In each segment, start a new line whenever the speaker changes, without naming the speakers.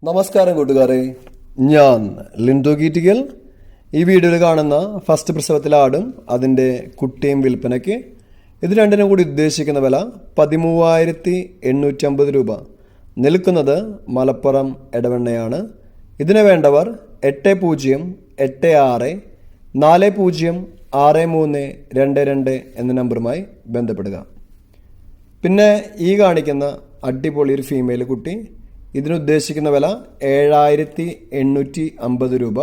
നമസ്കാരം കൂട്ടുകാരെ, ഞാൻ ലിൻഡോ ഗീറ്റിക്കൽ. ഈ വീഡിയോയിൽ കാണുന്ന ഫസ്റ്റ് പ്രസവത്തിലെ ആടും അതിൻ്റെ കുട്ടിയും വിൽപ്പനയ്ക്ക്. ഇത് രണ്ടിനും കൂടി ഉദ്ദേശിക്കുന്ന വില 13,850 രൂപ. നിൽക്കുന്നത് മലപ്പുറം എടവണ്ണയാണ്. ഇതിന് വേണ്ടവർ 8086406322 എന്ന നമ്പറുമായി ബന്ധപ്പെടുക. പിന്നെ ഈ കാണിക്കുന്ന അടിപൊളി ഒരു ഫീമെയിൽ കുട്ടി, ഇതിനുദ്ദേശിക്കുന്ന വില 7,850 രൂപ.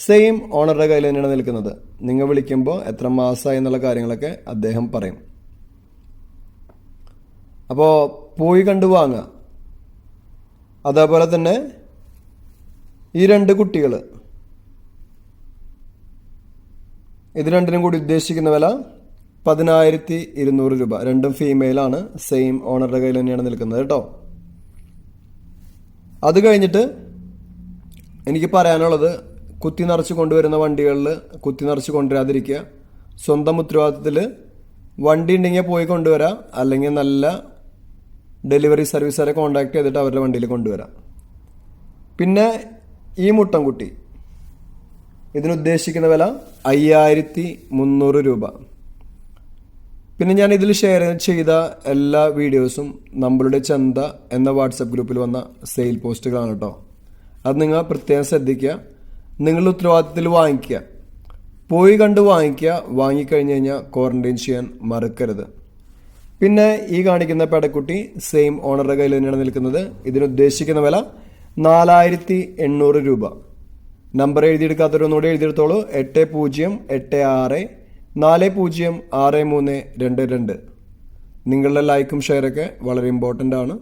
സെയിം ഓണറുടെ കയ്യിൽ തന്നെയാണ് നിൽക്കുന്നത്. നിങ്ങൾ വിളിക്കുമ്പോൾ എത്ര മാസമായി എന്നുള്ള കാര്യങ്ങളൊക്കെ അദ്ദേഹം പറയും. അപ്പോൾ പോയി കണ്ടു വാങ്ങുക. അതേപോലെ തന്നെ ഈ രണ്ട് കുട്ടികൾ, ഇത് രണ്ടിനും കൂടി ഉദ്ദേശിക്കുന്ന വില 10,200 രൂപ. രണ്ടും ഫീമെയിലാണ്. സെയിം ഓണറുടെ കയ്യിൽ തന്നെയാണ് നിൽക്കുന്നത് കേട്ടോ. അത് കഴിഞ്ഞിട്ട് എനിക്ക് പറയാനുള്ളത്, കുത്തി നിറച്ച് കൊണ്ടുവരുന്ന വണ്ടികളിൽ കുത്തി നിറച്ച് കൊണ്ടുവരാതിരിക്കുക. സ്വന്തം ഉത്തരവാദിത്തത്തിൽ വണ്ടി ഉണ്ടെങ്കിൽ പോയി കൊണ്ടുവരാം, അല്ലെങ്കിൽ നല്ല ഡെലിവറി സർവീസുകാരെ കോൺടാക്ട് ചെയ്തിട്ട് അവരുടെ വണ്ടിയിൽ കൊണ്ടുവരാം. പിന്നെ ഈ മുട്ടൻകുട്ടി, ഇതിനുദ്ദേശിക്കുന്ന വില 5,300 രൂപ. പിന്നെ ഞാൻ ഇതിൽ ഷെയർ ചെയ്ത എല്ലാ വീഡിയോസും നമ്മളുടെ ചന്ത എന്ന വാട്സപ്പ് ഗ്രൂപ്പിൽ വന്ന സെയിൽ പോസ്റ്റുകളാണ് കേട്ടോ. അത് നിങ്ങൾ പ്രത്യേകം ശ്രദ്ധിക്കുക. നിങ്ങളുടെ ഉത്തരവാദിത്തത്തിൽ വാങ്ങിക്കുക, പോയി കണ്ട് വാങ്ങിക്കുക. വാങ്ങിക്കഴിഞ്ഞ് കഴിഞ്ഞാൽ ക്വാറന്റൈൻ ചെയ്യാൻ മറക്കരുത്. പിന്നെ ഈ കാണിക്കുന്ന പെടക്കുട്ടി സെയിം ഓണറുടെ കയ്യിൽ തന്നെയാണ് നിൽക്കുന്നത്. ഇതിനുദ്ദേശിക്കുന്ന വില 4,800 രൂപ. നമ്പർ എഴുതിയെടുക്കാത്തവരൊന്നുകൂടി എഴുതിയെടുത്തോളൂ. 8086406322. നിങ്ങളുടെ ലൈക്കും ഷെയറൊക്കെ വളരെ ഇമ്പോർട്ടൻ്റ് ആണ്.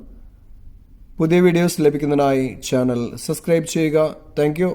പുതിയ വീഡിയോസ് ലഭിക്കുന്നതിനായി ചാനൽ സബ്സ്ക്രൈബ് ചെയ്യുക. Thank you.